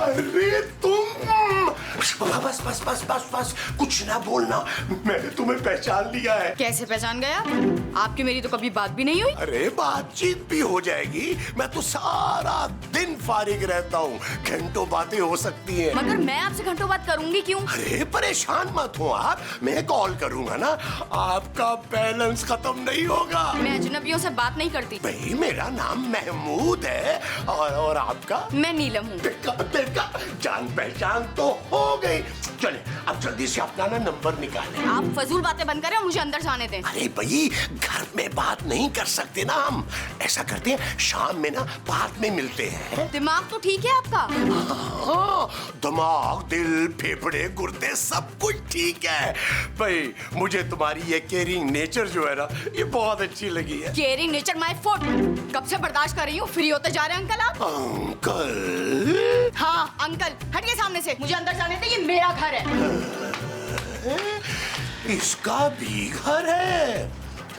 अरे तुम बस बस बस बस बस कुछ ना बोलना, मैंने तुम्हें पहचान लिया है। कैसे पहचान गया? आपकी मेरी तो कभी बात भी नहीं हुई। अरे बातचीत भी हो जाएगी, मैं तो सारा दिन फारिग रहता हूँ, घंटों बातें हो सकती हैं। मगर मैं आपसे घंटों बात करूंगी क्यों? अरे परेशान मत हो आप, मैं कॉल करूंगा ना, आपका बैलेंस खत्म नहीं होगा। मैं अजनबियों से बात नहीं करती। भाई मेरा नाम महमूद है और आपका? मैं नीलम हूँ। देखा जान पहचान तो हो गई। चले अब जल्दी से अपना ना नंबर निकालें। आप फजूल बातें बंद करें और मुझे अंदर जाने दें। अरे भाई घर में बात नहीं कर सकते ना हम, ऐसा करते हैं शाम में ना पार्क में मिलते हैं। दिमाग तो ठीक है आपका? हाँ, दिमाग दिल फेफड़े गुर्दे सब कुछ ठीक है। भाई मुझे तुम्हारी ये केयरिंग नेचर जो है ना, ये बहुत अच्छी लगी है। Caring nature my foot. कब से बर्दाश्त कर रही हूँ। फ्री होते जा रहे हैं अंकल आप? अंकल? हाँ अंकल, हटिए सामने से, मुझे अंदर जाने दे, ये मेरा घर है। इसका भी घर है?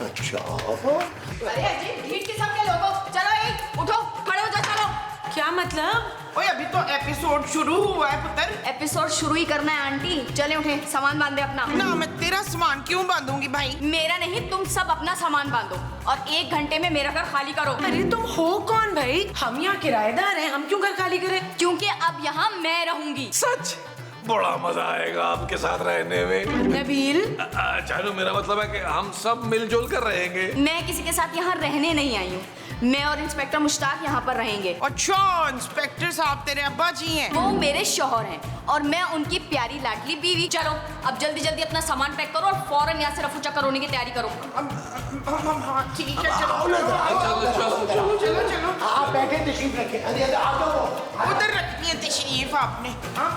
अच्छा। अरे अजीब भीड़ किस्म के लोगों, चलो एक उठो, खड़े हो जाओ, चलो। क्या मतलब? ओए अभी तो एपिसोड शुरू हुआ है पुत्र। एपिसोड शुरू ही करना है आंटी। चले उठे, सामान बांधे अपना। ना मैं तेरा सामान क्यों बांधूंगी भाई? मेरा नहीं, तुम सब अपना सामान बांधो और 1 घंटे में मेरा घर खाली करो। अरे तुम हो कौन भाई? हम यहाँ किराएदार हैं, हम क्यों घर खाली करें? क्योंकि अब यहाँ मैं रहूंगी। सच? बड़ा मजा आएगा आपके साथ रहने में। नबील, जानू मेरा मतलब है कि हम सब मिलजुल कर रहेंगे। मैं किसी के साथ यहाँ रहने नहीं आई हूँ। मैं और इंस्पेक्टर मुश्ताक यहाँ पर रहेंगे। अच्छा इंस्पेक्टर साहब तेरे अब्बा जी हैं? वो मेरे शौहर हैं और मैं उनकी प्यारी लाडली बीवी। चलो अब जल्दी जल्दी अपना सामान पैक करो और फौरन यहाँ से रफू चक्कर होने की तैयारी करो। हाँ ठीक है चलो चलो चलो चलो। आप बैठे तशरीफ रखें। अरे आ जाओ। उधर रखनी है तशरीफ आपने। हाँ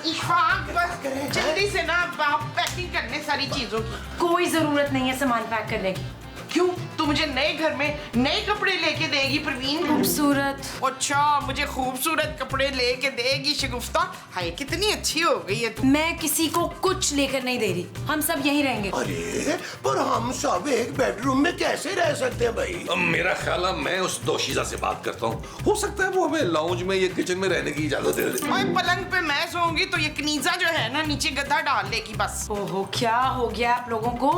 इशफाक बस जल्दी से ना आप पैकिंग करने सारी चीजों की। कोई जरूरत नहीं है सामान पैक करने की। क्यों? तू मुझे नए घर में नए कपड़े लेके देगी प्रवीण? खूबसूरत। अच्छा मुझे खूबसूरत कपड़े लेके देगी शगुफ्ता? हाय कितनी अच्छी हो गई है तू। मैं किसी को कुछ लेकर नहीं दे रही, हम सब यहीं रहेंगे। अरे पर हम सब एक बेडरूम में कैसे रह सकते हैं भाई? मेरा ख्याल है मैं उस दोशीजा से बात करता हूँ, हो सकता है वो हमें लाउंज में या किचन में रहने की इजाजत दे दे। ओए पलंग पे मैं सोऊंगी तो ये कनीजा जो है ना नीचे गद्दा डाल लेगी बस। ओहो क्या हो गया आप लोगों को?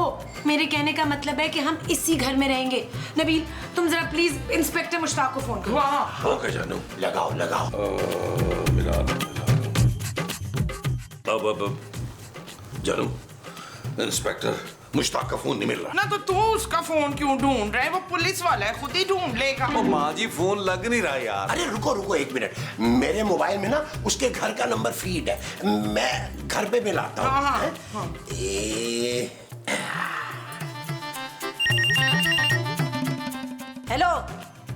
मेरे कहने का मतलब है कि हम इसी घर में रहेंगे। नबील तुम जरा प्लीज इंस्पेक्टर मुश्ताक को फोन करो। वाह ओके जानू। लगाओ लगाओ। मिला अब जानू, इंस्पेक्टर मुश्ताक का फोन नहीं मिल रहा। ना तो तू उसका फोन क्यों ढूंढ रहा है? वो पुलिस वाला है, खुद ही ढूंढ लेगा। ओ माँ जी फोन लग नहीं रहा यार। अरे रुको रुको 1 मिनट, मेरे मोबाइल में ना उसके घर का नंबर फीड है, मैं घर पे मिलाता हूँ। हाँ, हैं? हाँ। हेलो,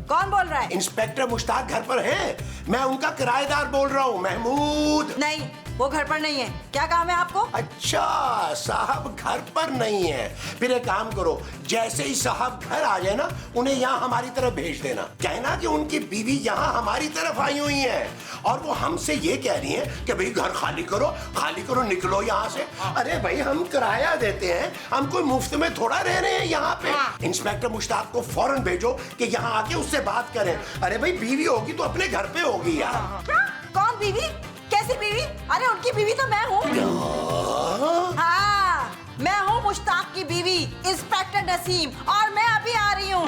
कौन बोल रहा है? इंस्पेक्टर मुश्ताक घर पर हैं? मैं उनका किराएदार बोल रहा हूँ, महमूद। नहीं, वो घर पर नहीं है। क्या काम है आपको? अच्छा साहब घर पर नहीं है, फिर एक काम करो, जैसे ही साहब घर आ जाए ना उन्हें यहाँ हमारी तरफ भेज देना। कहना कि उनकी बीवी यहाँ हमारी तरफ आई हुई है और वो हमसे ये कह रही है कि भाई घर खाली करो निकलो यहाँ से। अरे भाई हम किराया देते हैं, हम कोई मुफ्त में थोड़ा रह रहे हैं यहाँ पे। इंस्पेक्टर मुश्ताक को फौरन भेजो कि यहाँ आके उससे बात करें। अरे भाई बीवी होगी तो अपने घर पे होगी यार। क्या? कौन बीवी? कैसी बीवी? अरे उनकी बीवी तो मैं हूँ। हाँ, मैं हूँ मुश्ताक की बीवी इंस्पेक्टर नसीम और मैं अभी आ रही हूँ।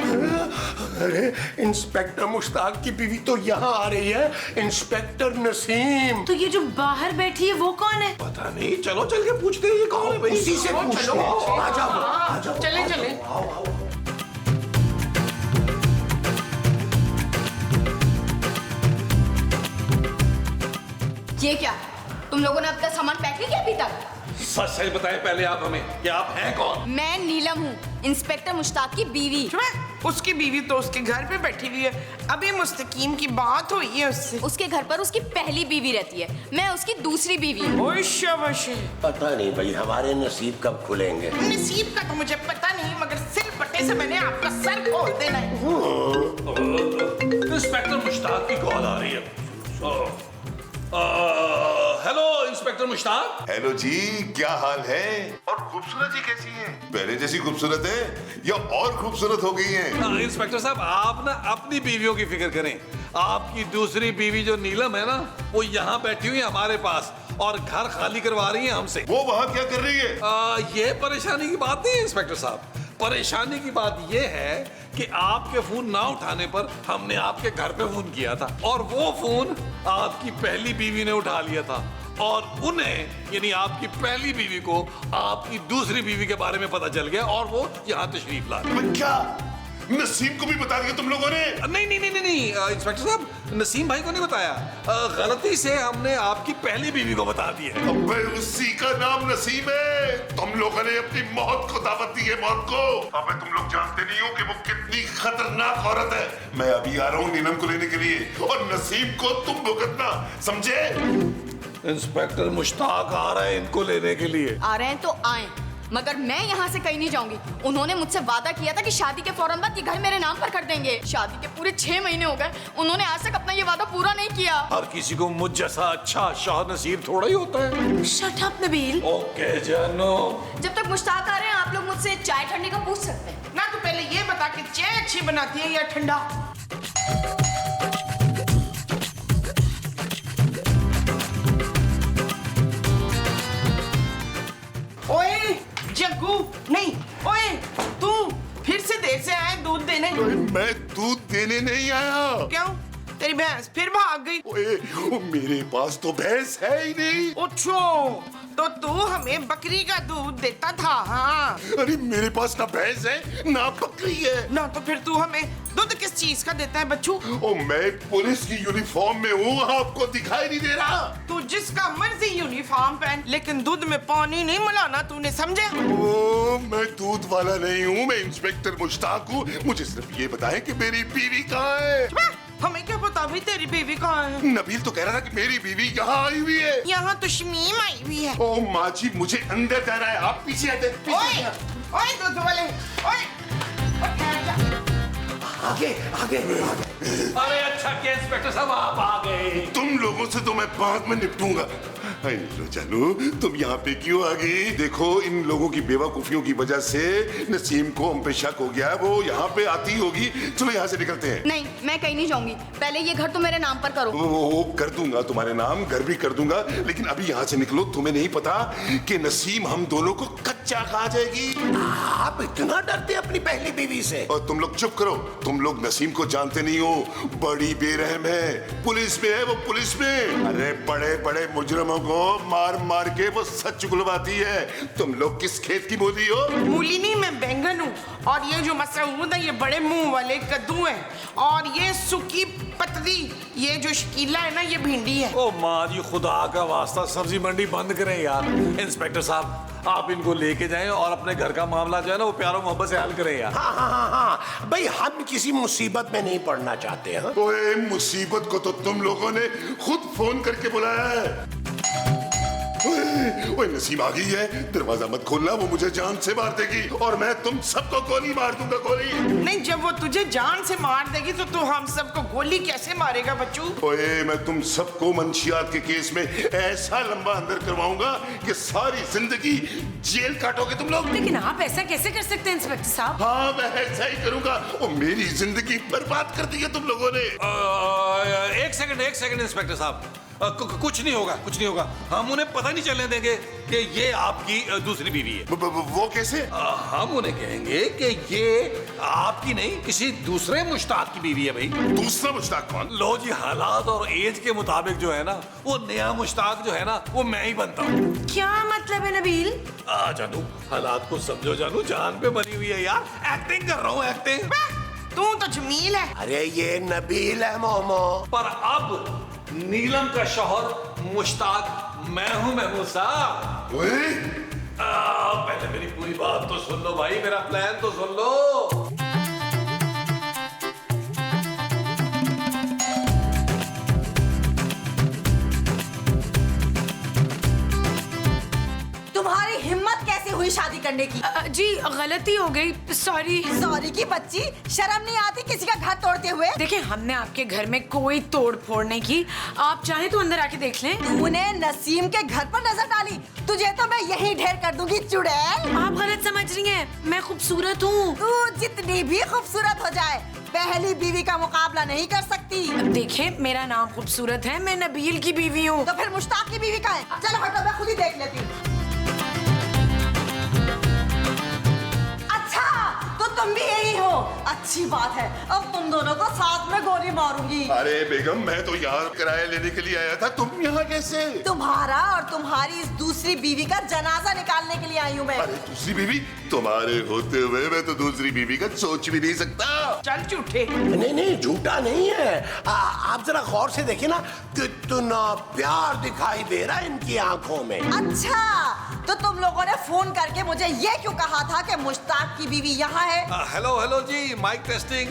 अरे इंस्पेक्टर मुश्ताक की बीवी तो यहाँ आ रही है, इंस्पेक्टर नसीम। तो ये जो बाहर बैठी है वो कौन है? पता नहीं, चलो चल के पूछते हैं ये कौन है भाई। इसी से पूछो। आ जाओ आ जाओ। चले आओ। ये क्या? तुम लोगों ने अब तक सामान पैक नहीं किया अभी तक? सच सच बताएं पहले आप हमें कि आप हैं कौन? मैं नीलम हूँ, इंस्पेक्टर मुश्ताक की बीवी। उसकी बीवी तो उसके घर पे बैठी हुई है, अभी मुस्तकीम की बात हुई है उससे। उसके घर पर उसकी पहली बीवी रहती है, मैं उसकी दूसरी बीवी हूँ। ओए शाबाश। पता नहीं भाई हमारे नसीब कब खुलेंगे। नसीब का तो मुझे पता नहीं, मगर सिर पट्टे से मैंने आपका सर खोल देना है। इंस्पेक्टर मुश्ताक की कॉल आ रही है। Hello inspector Mushtaq. हेलो जी, क्या हाल है? और खूबसूरत जी कैसी हैं? पहले जैसी खूबसूरत है या और खूबसूरत हो गई हैं? इंस्पेक्टर साहब, आप ना अपनी बीवियों की फिक्र करें। आपकी दूसरी बीवी जो नीलम है ना, वो यहाँ बैठी हुई है हमारे पास और घर खाली करवा रही है हमसे। वो वहाँ क्या कर रही है? ये परेशानी की बात नहीं है इंस्पेक्टर साहब। परेशानी की बात ये है कि आपके फोन ना उठाने पर हमने आपके घर पे फोन किया था और वो फोन आपकी पहली बीवी ने उठा लिया था और उन्हें यानी आपकी पहली बीवी को आपकी दूसरी बीवी के बारे में पता चल गया और वो यहाँ तशरीफ ला गए। क्या नसीम को भी बता दिया तुम लोगों ने? नहीं इंस्पेक्टर साहब, नसीम भाई को नहीं बताया। गलती से हमने आपकी पहली बीवी को बता दिया। अबे उसी का नाम नसीम है। तुम लोगों ने अपनी मौत को दावत दी है, मौत को। अबे तुम लोग जानते नहीं हो कि वो कितनी खतरनाक औरत है। मैं अभी आ रहा हूँ नीलम को लेने के लिए और नसीम को तुम भुगतना, समझे? इंस्पेक्टर मुश्ताक आ रहे हैं इनको लेने के लिए। आ रहे हैं तो आए, मगर मैं यहाँ से कहीं नहीं जाऊंगी। उन्होंने मुझसे वादा किया था कि शादी के फौरन बाद ये घर मेरे नाम पर कर देंगे। शादी के पूरे 6 महीने हो गए, उन्होंने आज तक अपना ये वादा पूरा नहीं किया। हर किसी को मुझ जैसा अच्छा शाह नसीब थोड़ा ही होता है। Shut up Nabeel. ओके जानो। जब तक मुश्ताक आ रहे हैं आप लोग मुझसे चाय ठंडे का पूछ सकते हैं। ना तो पहले ये बता कि चाय अच्छी बनाती है या ठंडा? ओए जग्गू, नहीं, ओए तू फिर से देर से आया दूध देने? मैं दूध देने नहीं आया। क्यों? तेरी भैंस फिर भाग गई? ओए, मेरे पास तो भैंस है ही नहीं। ओछो, तो तू हमें बकरी का दूध देता था? हाँ। अरे मेरे पास ना भैंस है ना बकरी है। ना तो फिर तू हमें दूध किस चीज का देता है बच्चू? ओ, मैं पुलिस की यूनिफॉर्म में हूँ, आपको दिखाई नहीं दे रहा? तू जिसका मर्जी यूनिफॉर्म पहन, लेकिन दूध में पानी नहीं मिलाना, तूने समझा? ओ, मैं दूध वाला नहीं हूँ, मैं इंस्पेक्टर मुश्ताक हूँ। मुझे सिर्फ ये बताएं कि मेरी बीवी कहाँ है? हमें क्या पता भाई तेरी बीवी कहाँ है? नबील तो कह रहा था कि मेरी बीवी यहाँ आई हुई है। यहाँ तो शमीम आई हुई है। ओ माँ जी, मुझे अंदर जाना है, आप पीछे आते। ओए, ओए दूध वाले, ओए, आगे आगे अरे अच्छा क्या इंस्पेक्टर साहब आप आ गए। तुम लोगों से तो मैं बाद में निपटूंगा। लो चलो, तुम यहाँ पे क्यों आ गई? देखो, इन लोगों की बेवकूफियों की वजह से नसीम को हम पे शक हो गया है। वो यहाँ पे आती होगी। चलो यहाँ से निकलते हैं। नहीं, मैं कहीं नहीं जाऊंगी। पहले ये घर तो मेरे नाम पर करो। वो कर दूंगा, तुम्हारे नाम घर भी कर दूंगा, लेकिन अभी यहाँ से निकलो। तुम्हें नहीं पता कि नसीम हम दोनों को कच्चा खा जाएगी। आप इतना डरते अपनी पहली बीवी से? और तुम लोग चुप करो। तुम लोग नसीम को जानते नहीं हो, बड़ी बेरहम है। पुलिस में है वो, पुलिस में। अरे बड़े बड़े मुजरिमों को मार मार के वो सच उगलवाती है। तुम लोग किस खेत की मूली हो? मूली नहीं, मैं बैंगन हूँ। और ये जो मसऊद है, ये बड़े मुंह वाले कद्दू है। और ये सूखी पतली, ये जो शकीला है ना, ये भिंडी है। ओ माँ जी, खुदा का वास्ता सब्जी मंडी बंद करें यार। इंस्पेक्टर साहब, आप इनको लेके जाएं और अपने घर का मामला जो है ना वो प्यारो मोहब्बत से हल करें यार। हाँ, भाई हम किसी मुसीबत में नहीं पड़ना चाहते हैं। ओए, मुसीबत को तो तुम लोगों ने खुद फोन करके बुलाया है। ओए, नसीम आ गई है। दरवाजा मत खोलना, वो मुझे जान से मार देगी और मैं तुम सबको गोली मार दूंगा, गोली। नहीं, जब वो तुझे जान से मार देगी तो तू हम सबको गोली कैसे मारेगा बच्चू? ओए, मैं तुम सबको मंशियात के केस में ऐसा लंबा अंदर करवाऊंगा कि सारी जिंदगी जेल काटोगे तुम लोग। लेकिन आप ऐसा कैसे कर सकते हैं इंस्पेक्टर साहब? हाँ, मैं ऐसा ही करूंगा। ओ, मेरी जिंदगी बर्बाद कर दी है तुम लोगों ने। एक सेकंड इंस्पेक्टर साहब, कुछ नहीं होगा। हम उन्हें पता नहीं चलने देंगे कि ये आपकी दूसरी बीवी है। वो कैसे? हम उन्हें कहेंगे कि ये आपकी नहीं, किसी दूसरे मुश्ताक की बीवी है। भाई, दूसरा मुश्ताक कौन? लो जी, हालात और एज के मुताबिक जो है ना, वो नया मुश्ताक जो है ना, वो मैं ही बनता हूँ। क्या मतलब है नबील? जानू, हालात को समझो जानू, जान पे बनी हुई है यार। एक्टिंग कर रहा हूँ, एक्टिंग। तू तो जमील है। अरे ये नबील है मोमो। पर अब नीलम का शौहर मुश्ताक मैं हूं महमूद साहब। पहले मेरी पूरी बात तो सुन लो भाई, मेरा प्लान तो सुन लो। तुम्हारी हिम्मत कैसे हुई शादी करने करने की। जी गलती हो गई, सॉरी। सॉरी की बच्ची, शर्म नहीं आती किसी का घर तोड़ते हुए? देखिए हमने आपके घर में कोई तोड़ फोड़ नहीं की, आप चाहे तो अंदर आके देख लें। तूने नसीम के घर पर नजर डाली, तुझे तो मैं यही ढेर कर दूंगी चुड़ैल। आप गलत समझ रही हैं, मैं खूबसूरत हूँ। तू जितनी भी खूबसूरत हो जाए, पहली बीवी का मुकाबला नहीं कर सकती। देखिए मेरा नाम खूबसूरत है, मैं नबील की बीवी हूँ। तो फिर मुश्ताक की बीवी का है? चलो हटो, मैं खुद ही देख लेती हूँ। अच्छा, तो तुम भी यही हो? अच्छी बात है, अब तुम दोनों को साथ में गोली मारूंगी। अरे बेगम, मैं तो यहाँ किराया लेने के लिए आया था, तुम यहाँ कैसे? तुम्हारा और तुम्हारी इस दूसरी बीवी का जनाजा निकालने के लिए आई हूँ मैं। अरे दूसरी बीवी? तुम्हारे होते हुए मैं तो दूसरी बीवी का सोच भी नहीं सकता। चल झूठे। नहीं नहीं, झूठा नहीं है। आप जरा गौर से देखिए ना, कितना प्यार दिखाई दे रहा है इनकी आंखों में। अच्छा, तो तुम लोगों ने फोन करके मुझे ये क्यों कहा था कि मुश्ताक की बीवी यहाँ है? हेलो हेलो जी, माइक टेस्टिंग,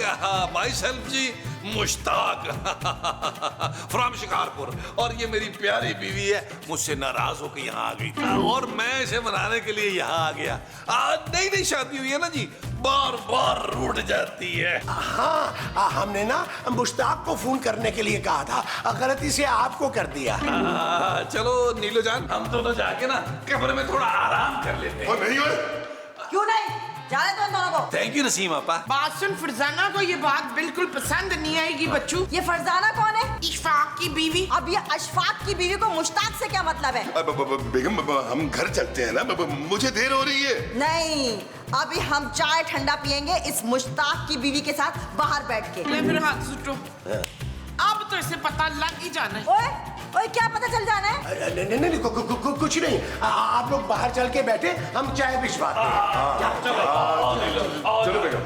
माई सेल्फ जी, मुश्ताक फ्रॉम शिकारपुर। और ये मेरी प्यारी बीवी है, मुझसे नाराज होकर यहाँ आ गई और मैं इसे मनाने के लिए यहाँ आ गया। नई नई शादी हुई है ना जी, बार बार रूठ जाती है। हाँ, हमने ना मुश्ताक को फोन करने के लिए कहा था, गलती से आपको कर दिया। चलो नीलो जान, हम दोनों जाके ना कमरे में थोड़ा आराम कर लेते हैं। और नहीं हुए? क्यों नहीं? जाने दो इन दोनों को। थैंक यू नसीम आपा। बात सुन, फरजाना को ये बात बिल्कुल पसंद नहीं आएगी बच्चू। ये फरजाना कौन है? इशफाक की बीवी। अब ये अशफाक की बीवी को मुश्ताक से क्या मतलब है? बेगम, हम घर चलते हैं ना, मुझे देर हो रही है। नहीं, अभी हम चाय ठंडा पियेंगे इस मुश्ताक की बीवी के साथ बाहर बैठ के। ले फिर हाथ सुटो। अब तो इसे पता लग ही जाना है। ओए, ओए, क्या पता चल जाना है? नहीं नहीं, कुछ नहीं। आप लोग बाहर चल के बैठे, हम चाय भिजवाते हैं। चलो बेगम।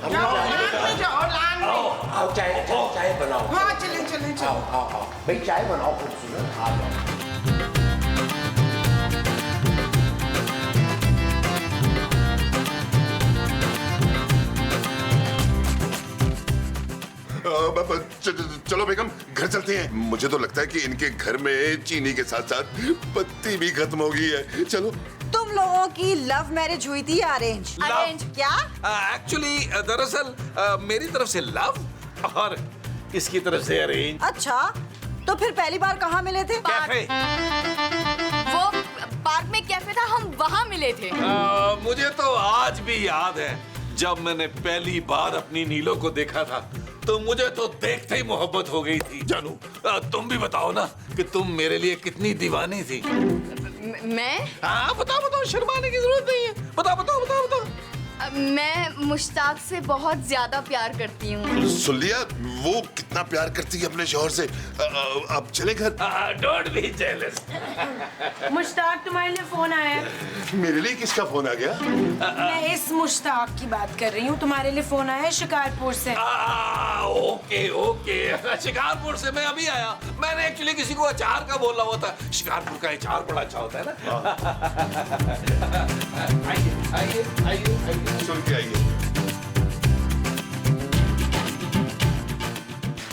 जाओ लान में, जाओ लान में। आओ, चाय बनाओ। हाँ चले चले चलो। आओ भाई, चाय बनाओ खूबसूरत। आ जाओ। चलो बेगम, घर चलते हैं। मुझे तो लगता है कि इनके घर में चीनी के साथ साथ पत्ती भी खत्म हो गई है। चलो। तुम लोगों की लव मैरिज हुई थी या अरेंज? अरेंज। क्या? एक्चुअली दरअसल मेरी तरफ से लव और इसकी तरफ से अरेंज। अच्छा, तो फिर पहली बार कहाँ मिले थे? कैफे। वो पार्क में कैफे था, हम वहाँ मिले थे। मुझे तो आज भी याद है, जब मैंने पहली बार अपनी नीलो को देखा था तो मुझे तो देखते ही मोहब्बत हो गई थी। जानू, तुम भी बताओ ना कि तुम मेरे लिए कितनी दीवानी थी। मैं? हाँ बताओ, शर्माने की जरूरत नहीं है। बताओ। मैं मुश्ताक से बहुत ज्यादा प्यार करती हूँ। सुन लिया, वो कितना प्यार करती है अपने शौहर से। अब चले घर। Don't be jealous. मुश्ताक, तुम्हारे लिए फोन आया है। मेरे लिए किसका फोन आ गया? मैं इस मुश्ताक की बात कर रही हूँ, तुम्हारे लिए फोन आया है शिकारपुर से। ओके। शिकारपुर से मैं अभी आया। मैंने एक्चुअली किसी को अचार का बोला हुआ था। शिकारपुर का अचार बड़ा अच्छा होता है ना। आइए। सुन के आइए।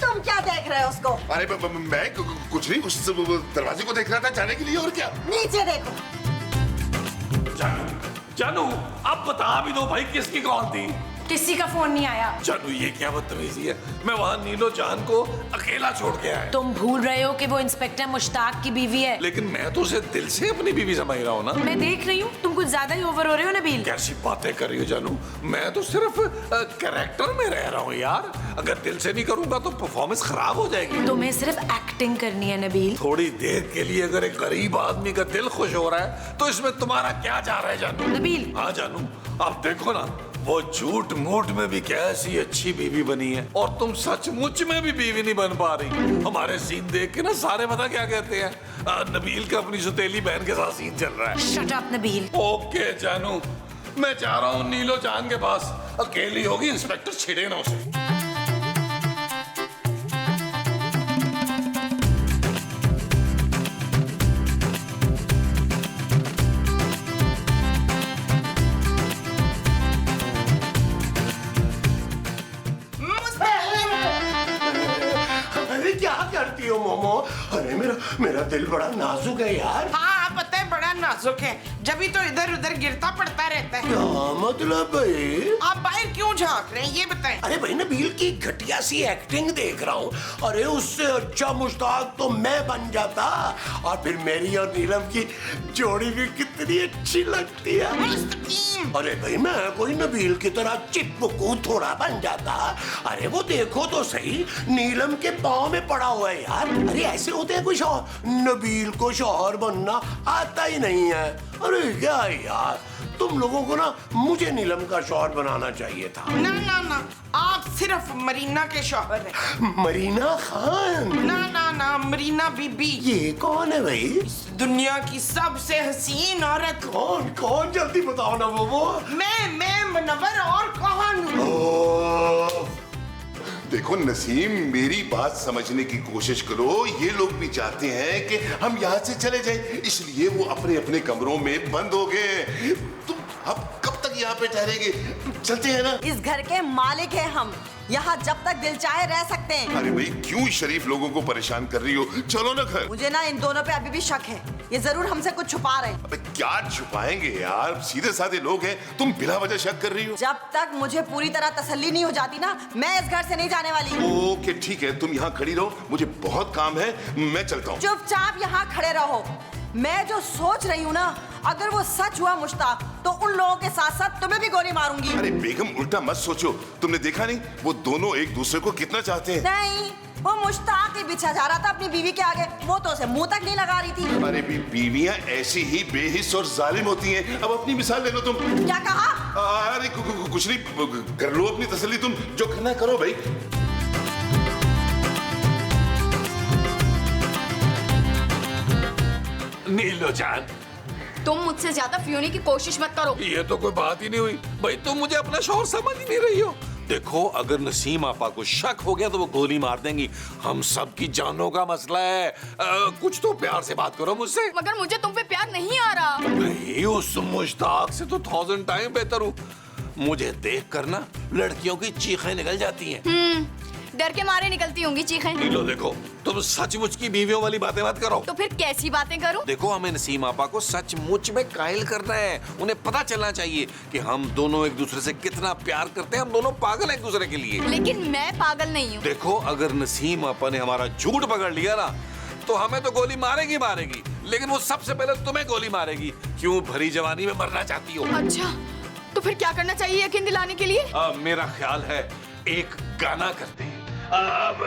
तुम क्या देख रहे हो उसको? अरे मैं कुछ नहीं, उस दरवाजे को देख रहा था जाने के लिए। और क्या? नीचे देखो। जानू, अब बता भी दो भाई, किसकी कॉल थी? किसी का फोन नहीं आया। जानू, ये क्या बदतमीजी है। मैं वहाँ नीलो जान को अकेला छोड़ के आया। तुम भूल रहे हो कि वो इंस्पेक्टर मुश्ताक की बीवी है। लेकिन मैं तो उसे दिल से अपनी बीवी समझ रहा हूँ ना। मैं देख रही हूँ, तुम कुछ ज्यादा ही ओवर हो रहे हो नबील। कैसी बातें कर रही हो जानू? मैं तो सिर्फ कैरेक्टर में रह रहा हूँ यार। अगर दिल से नहीं करूंगा तो परफॉर्मेंस खराब हो जाएगी। तुम्हें सिर्फ एक्टिंग करनी है नबील। थोड़ी देर के लिए अगर एक गरीब आदमी का दिल खुश हो रहा है तो इसमें तुम्हारा क्या जा रहा है जानू? नबील। हाँ जानू, आप देखो ना, वो झूठ मूठ में भी कैसी अच्छी बीवी बनी है और तुम सचमुच में भी बीवी नहीं बन पा रही। हमारे सीन देख के ना सारे पता क्या कहते हैं, नबील का अपनी सुतेली बहन के साथ सीन चल रहा है। Shut up Nabeel. ओके जानू, मैं जा रहा हूँ नीलो जान के पास। अकेली होगी, इंस्पेक्टर छिड़े ना उसे। क्या करती हो मोमो? अरे मेरा दिल बड़ा नाजुक है यार। हाँ पता है, बड़ा नाजुक है, जब तो इधर उधर गिरता पड़ता रहता है। क्या मतलब भाई? आप बाहर क्यों झांक रहे हैं ये बताएं। अरे भाई नबील की घटिया सी एक्टिंग देख रहा हूँ। अरे उससे अच्छा मुश्ताक तो मैं बन जाता, और फिर मेरी और नीलम की जोड़ी भी कितनी अच्छी लगती है। मुस्तकीम। अरे भाई मैं कोई नबील की तरह चिपकू थोड़ा बन जाता। अरे वो देखो तो सही, नीलम के पाँव में पड़ा हुआ है यार। अरे ऐसे होते हैं कोई शौहर? नबील को शौहर बनना आता ही नहीं है। अरे क्या यार, तुम लोगों को ना मुझे नीलम का शौहर बनाना चाहिए था। ना ना ना, आप सिर्फ मरीना के शौहर हैं। मरीना खान? ना ना ना, मरीना बीबी। ये कौन है भाई? दुनिया की सबसे हसीन औरत। कौन कौन? जल्दी बताओ ना वो। मैं मुनव्वर, और कौन? देखो नसीम, मेरी बात समझने की कोशिश करो। ये लोग भी चाहते हैं कि हम यहाँ से चले जाएं, इसलिए वो अपने अपने कमरों में बंद हो गए। तुम अब कब तक यहाँ पे ठहरेंगे? चलते हैं ना। इस घर के मालिक हैं हम, यहाँ जब तक दिल चाहे रह सकते हैं। अरे भाई क्यों शरीफ लोगों को परेशान कर रही हो? चलो ना घर। मुझे ना इन दोनों पे अभी भी शक है, ये जरूर हमसे कुछ छुपा रहे हैं। अबे क्या छुपाएंगे यार, सीधे साधे लोग हैं, तुम बिना वजह शक कर रही हो। जब तक मुझे पूरी तरह तसल्ली नहीं हो जाती ना, मैं इस घर से नहीं जाने वाली। ओके ठीक है, तुम यहाँ खड़ी रहो, मुझे बहुत काम है, मैं चलता हूँ। चुपचाप यहाँ खड़े रहो। मैं जो सोच रही हूँ ना, अगर वो सच हुआ मुश्ताक, तो उन लोगों के साथ साथ तुम्हें भी गोली मारूंगी। अरे बेगम उल्टा मत सोचो, तुमने देखा नहीं वो दोनों एक दूसरे को कितना चाहते हैं। नहीं, वो मुश्ताक ही पीछा जा रहा था अपनी बीवी के आगे, वो तो उसे मुंह तक नहीं लगा रही थी। अरे भी बीवियां ऐसी ही बेहिस और जालिम होती हैं। अब अपनी मिसाल ले लो तुम। क्या कहा? अरे कुछ नहीं, कर लो अपनी तसल्ली, तुम जो करना करो भाई। नीलो जान, तुम मुझसे ज्यादा फ्यूने की कोशिश मत करो। ये तो कोई बात ही नहीं हुई भाई, तुम मुझे अपना शौहर समझ ही नहीं रही हो। देखो अगर नसीम आपा को शक हो गया तो वो गोली मार देंगी। हम सबकी जानों का मसला है। कुछ तो प्यार से बात करो मुझसे। मगर मुझे तुम पे प्यार नहीं आ रहा। नहीं, उस मुश्ताक से तो 1000 टाइम बेहतर हूँ। मुझे देख कर ना लड़कियों की चीखें निकल जाती हैं। डर के मारे निकलती होंगी चीखें। नीलो देखो, तुम सचमुच की बीवियों वाली बातें मत करो। तो फिर कैसी बातें करूं? देखो हमें नसीम आपा को सचमुच में कायल करना है। उन्हें पता चलना चाहिए कि हम दोनों एक दूसरे से कितना प्यार करते हैं। हम दोनों पागल हैं एक दूसरे के लिए। लेकिन मैं पागल नहीं हूँ। देखो अगर नसीम आपा ने हमारा झूठ पकड़ लिया ना, तो हमें तो गोली मारेगी मारेगी, लेकिन वो सबसे पहले तुम्हें गोली मारेगी। क्यों भरी जवानी में मरना चाहती हो? अच्छा, तो फिर क्या करना चाहिए यकीन दिलाने के लिए? मेरा ख्याल है एक गाना करते हैं। अब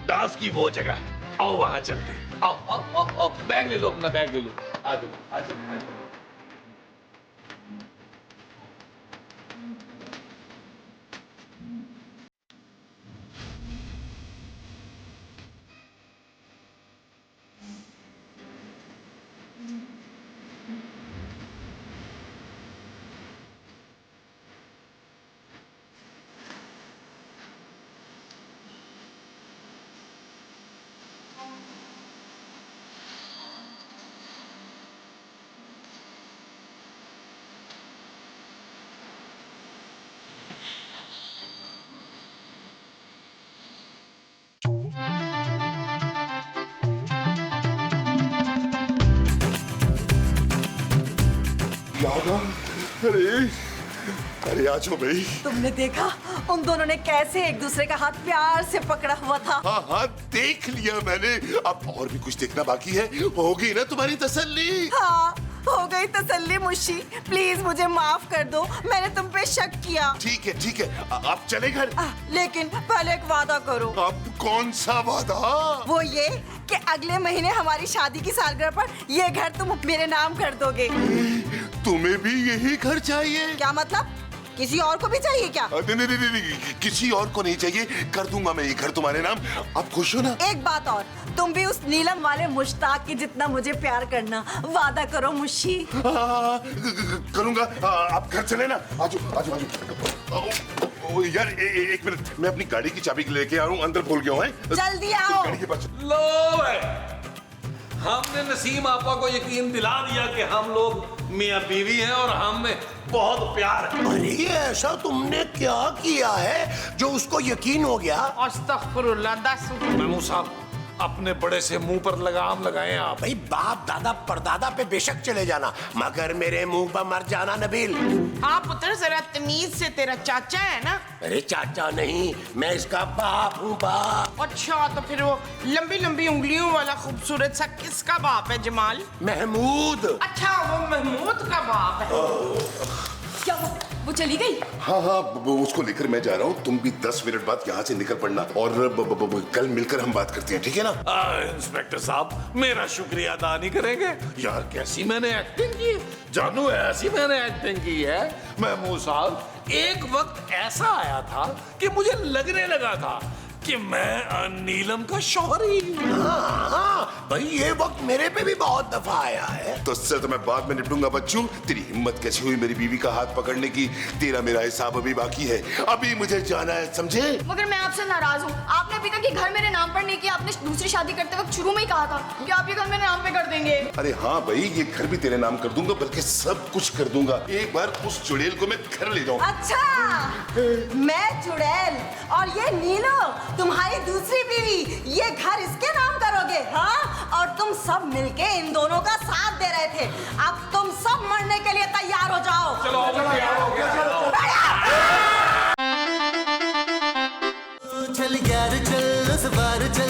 डांस की वो जगह, आओ वहां चलते हैं। आओ आओ आओ आओ, बैग ले लो, अपना बैग ले लो। आ जाओ आ जाओ आ जाओ। अरे आ जाओ भाई। तुमने देखा उन दोनों ने कैसे एक दूसरे का हाथ प्यार से पकड़ा हुआ था? हाँ हाँ देख लिया मैंने। अब और भी कुछ देखना बाकी है। होगी ना तुम्हारी तसल्ली? हाँ हो गई तसल्ली मुशी। प्लीज मुझे माफ कर दो, मैंने तुम पे शक किया। ठीक है आप चले घर। लेकिन पहले एक वादा करो। अब कौन सा वादा? वो ये कि अगले महीने हमारी शादी की सालगिरह पर ये घर तुम मेरे नाम कर दोगे। तुम्हें भी यही घर चाहिए? क्या मतलब? किसी और को भी चाहिए क्या? नहीं, किसी और को नहीं चाहिए। कर दूंगा मैं ये घर तुम्हारे नाम। आप खुश हो ना? एक बात और, तुम भी उस नीलम वाले मुश्ताक की जितना मुझे प्यार करना। वादा करो मुशी। करूंगा। आप घर चले ना। आजो यार एक मिनट, मैं अपनी गाड़ी की चाबी लेके आ रहा हूँ। अंदर भूल गया हूँ। जल्दी आओ। गाड़ी के पास। लो भाई, हमने नसीम आपा को यकीन दिला दिया कि हम लोग मियाँ बीवी हैं और हमें बहुत प्यार है। अरे ऐसा तुमने क्या किया है जो उसको यकीन हो गया? अस्तगफिरुल्लाह। 10 महमूद साहब, अपने बड़े से मुंह पर लगाम लगाए आप। भाई बाप दादा परदादा पे बेशक चले जाना, मगर मेरे मुंह पर मर जाना नबील। हाँ पुत्र, जरा तमीज से, तेरा चाचा है ना। अरे चाचा नहीं, मैं इसका बाप हूँ, बाप। अच्छा, तो फिर वो लंबी लंबी उंगलियों वाला खूबसूरत सा किसका बाप है जमाल? महमूद। अच्छा, वो महमूद का बाप है। क्या वो चली गई? हाँ हाँ, उसको लेकर मैं जा रहा हूँ। तुम भी 10 मिनट बाद यहाँ से निकल पड़ना और कल मिलकर हम बात करते हैं, ठीक है ना? इंस्पेक्टर साहब, मेरा शुक्रिया अदा नहीं करेंगे? यार कैसी मैंने एक्टिंग की, जानू ऐसी मैंने एक्टिंग की है। महमूद साहब, एक वक्त ऐसा आया था कि मुझे लगने लगा था कि मैं नीलम का शौहर ही। हाँ भाई, ये वक्त मेरे पे भी बहुत दफा आया है। तो उससे तो मैं बाद में निपटूंगा बच्चू। तेरी हिम्मत कैसी हुई मेरी बीवी का हाथ पकड़ने की? तेरा मेरा हिसाब अभी बाकी है, अभी मुझे जाना है, समझे? मगर मैं आपसे नाराज हूँ। आपने अभी कहा कि घर मेरे नाम पर नहीं किया। आपने दूसरी शादी करते वक्त शुरू में ही कहा था कि आप ये घर मेरे नाम पे कर देंगे। अरे हाँ भाई, ये घर भी तेरे नाम कर दूंगा, बल्कि सब कुछ कर दूंगा। एक बार उस चुड़ैल को मैं घर ले जाऊँ। अच्छा, मैं चुड़ैल और ये नीलो तुम्हारी दूसरी बीवी, ये घर इसके नाम करोगे? हाँ, और तुम सब मिलके इन दोनों का साथ दे रहे थे। अब तुम सब मरने के लिए तैयार हो जाओ। चलो चल यार चल, उस बार चल